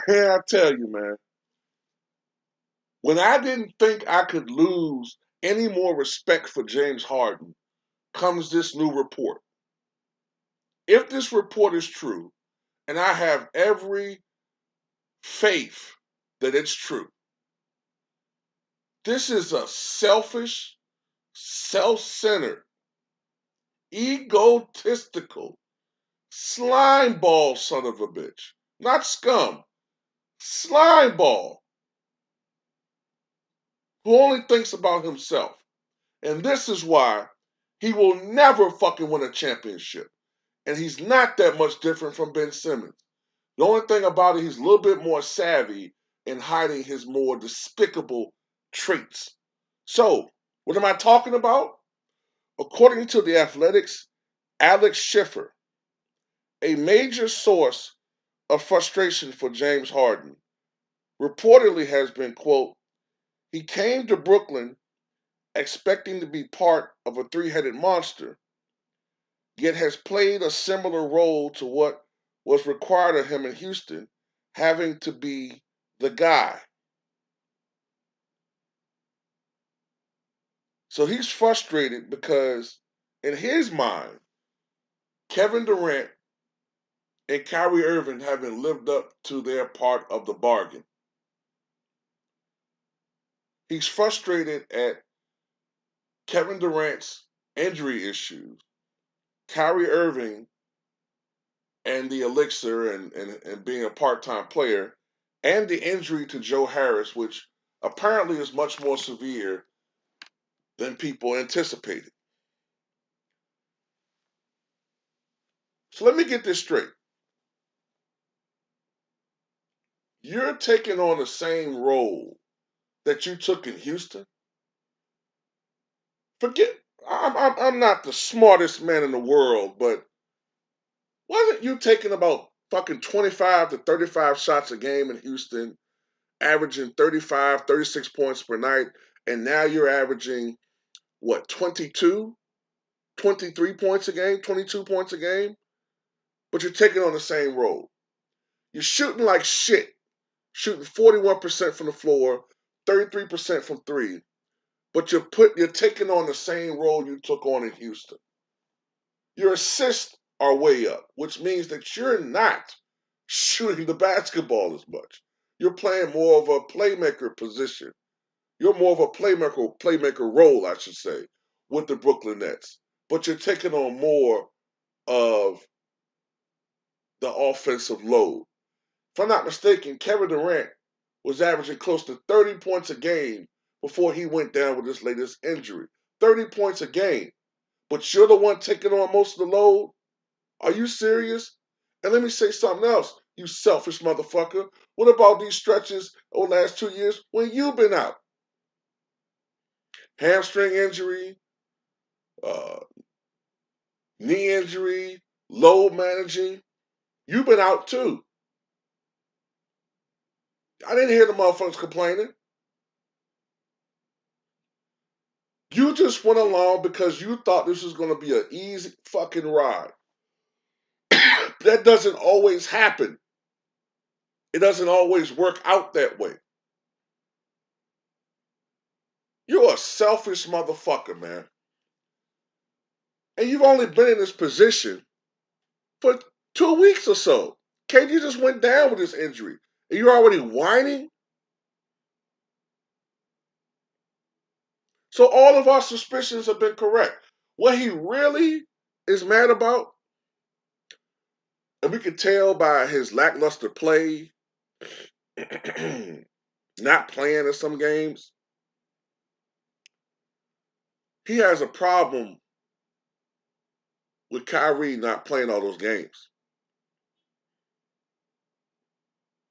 I tell you, man, when I didn't think I could lose any more respect for James Harden, comes this new report. If this report is true, and I have every faith that it's true, this is a selfish, self-centered, egotistical, slimeball son of a bitch. Not scum, slimeball, who only thinks about himself. And this is why he will never fucking win a championship. And he's not that much different from Ben Simmons. The only thing about it, he's a little bit more savvy in hiding his more despicable traits. So, what am I talking about? According to the Athletics, Alex Schiffer, a major source of frustration for James Harden, reportedly has been, quote, he came to Brooklyn expecting to be part of a three-headed monster, yet has played a similar role to what was required of him in Houston, having to be the guy. So he's frustrated because, in his mind, Kevin Durant and Kyrie Irving haven't lived up to their part of the bargain. He's frustrated at Kevin Durant's injury issues, Kyrie Irving and the elixir and being a part-time player, and the injury to Joe Harris, which apparently is much more severe than people anticipated. So let me get this straight. You're taking on the same role that you took in Houston. Forget, I'm not the smartest man in the world, but wasn't you taking about fucking 25 to 35 shots a game in Houston, averaging 35, 36 points per night, and now you're averaging, what, 22, 23 points a game, 22 points a game? But you're taking on the same role. You're shooting like shit, shooting 41% from the floor, 33% from three, but you're taking on the same role you took on in Houston. Your assists are way up, which means that you're not shooting the basketball as much. You're playing more of a playmaker position. You're more of a playmaker role, I should say, with the Brooklyn Nets. But you're taking on more of the offensive load. If I'm not mistaken, Kevin Durant was averaging close to 30 points a game before he went down with his latest injury. 30 points a game. But you're the one taking on most of the load? Are you serious? And let me say something else, you selfish motherfucker. What about these stretches over the last 2 years when you've been out? Hamstring injury, uh, knee injury, load managing. You've been out too. I didn't hear the motherfuckers complaining. You just went along because you thought this was going to be an easy fucking ride. That doesn't always happen. It doesn't always work out that way. You're a selfish motherfucker, man. And you've only been in this position for 2 weeks or so. KD just went down with this injury. And you're already whining? So all of our suspicions have been correct. What he really is mad about, and we can tell by his lackluster play, not playing in some games, he has a problem with Kyrie not playing all those games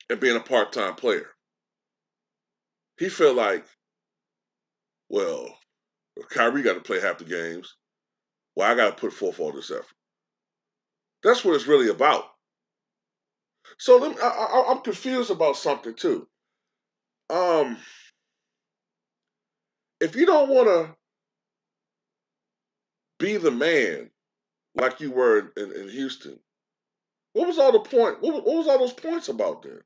and being a part-time player. He feel like, well, Kyrie got to play half the games. Well, I got to put forth all this effort. That's what it's really about. So I'm confused about something too. Um, if you don't want to be the man like you were in Houston, what was all the point? What was all those points about then?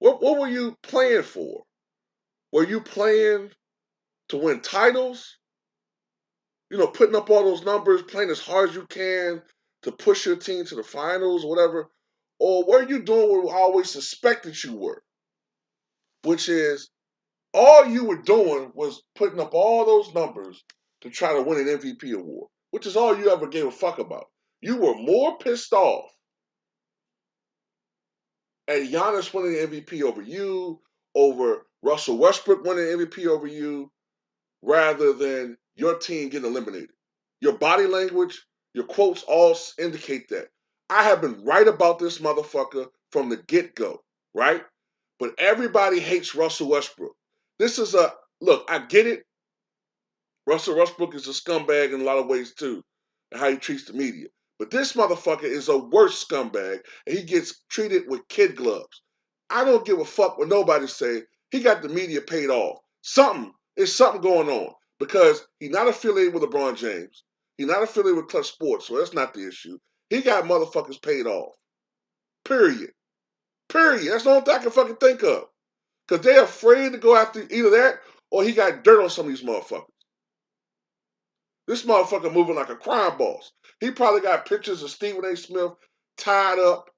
What were you playing for? Were you playing to win titles? Putting up all those numbers, playing as hard as you can to push your team to the finals, whatever? Or were you doing what we always suspected you were? Which is all you were doing was putting up all those numbers to try to win an MVP award, which is all you ever gave a fuck about. You were more pissed off at Giannis winning the MVP over you, over Russell Westbrook winning the MVP over you, rather than your team getting eliminated. Your body language, your quotes all indicate that. I have been right about this motherfucker from the get-go, right? But everybody hates Russell Westbrook. This is look, I get it. Russell Westbrook is a scumbag in a lot of ways too, and how he treats the media. But this motherfucker is a worse scumbag, and he gets treated with kid gloves. I don't give a fuck what nobody say. He got the media paid off. There's something going on because he's not affiliated with LeBron James. He's not affiliated with Clutch Sports, so that's not the issue. He got motherfuckers paid off. Period. Period. That's the only thing I can fucking think of. Because they're afraid to go after either that or he got dirt on some of these motherfuckers. This motherfucker moving like a crime boss. He probably got pictures of Stephen A. Smith tied up,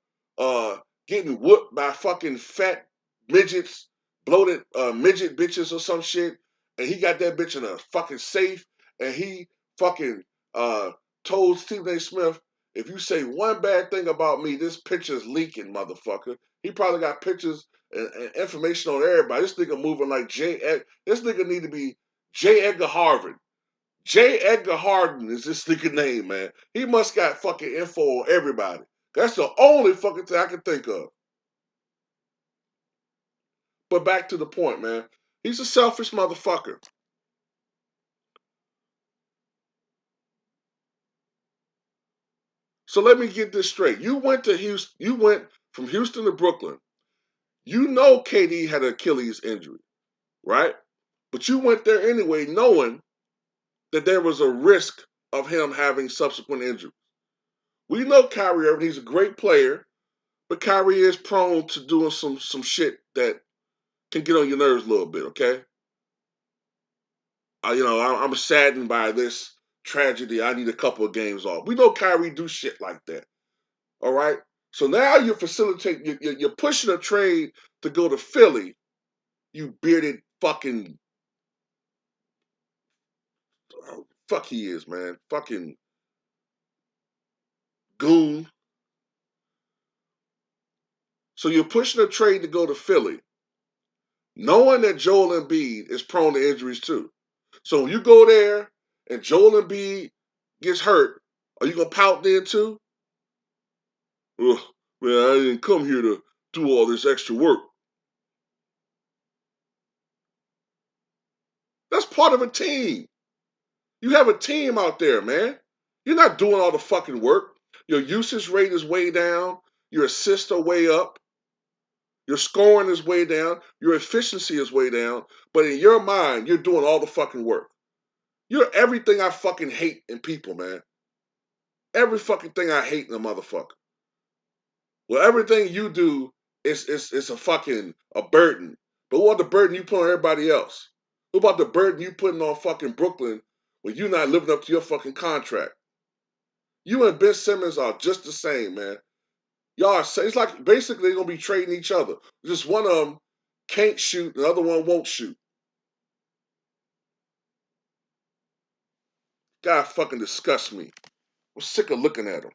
getting whooped by fucking fat midgets, bloated midget bitches or some shit. And he got that bitch in a fucking safe. And he fucking told Stephen A. Smith, if you say one bad thing about me, this picture's leaking, motherfucker. He probably got pictures and information on everybody. This nigga moving like this nigga need to be J. Edgar Harvard. J. Edgar Harden is this nigga name, man. He must got fucking info on everybody. That's the only fucking thing I can think of. But back to the point, man. He's a selfish motherfucker. So let me get this straight. You went to Houston. You went from Houston to Brooklyn. You know KD had an Achilles injury, right? But you went there anyway, knowing that there was a risk of him having subsequent injuries. We know Kyrie Irving. He's a great player, but Kyrie is prone to doing some shit that can get on your nerves a little bit, okay? I'm saddened by this tragedy. I need a couple of games off. We know Kyrie do shit like that, all right? So now you're facilitating, you're pushing a trade to go to Philly, you bearded fucking, fuck he is, man. Fucking goon. So you're pushing a trade to go to Philly, knowing that Joel Embiid is prone to injuries too. So when you go there and Joel Embiid gets hurt, are you going to pout then too? Ugh, man, I didn't come here to do all this extra work. That's part of a team. You have a team out there, man. You're not doing all the fucking work. Your usage rate is way down. Your assists are way up. Your scoring is way down. Your efficiency is way down. But in your mind, you're doing all the fucking work. You're everything I fucking hate in people, man. Every fucking thing I hate in a motherfucker. Well, everything you do is a fucking a burden. But what the burden you put on everybody else? What about the burden you putting on fucking Brooklyn when you're not living up to your fucking contract? You and Ben Simmons are just the same, man. Y'all are, it's like basically they're gonna be trading each other. Just one of them can't shoot, the other one won't shoot. God fucking disgusts me. I'm sick of looking at him.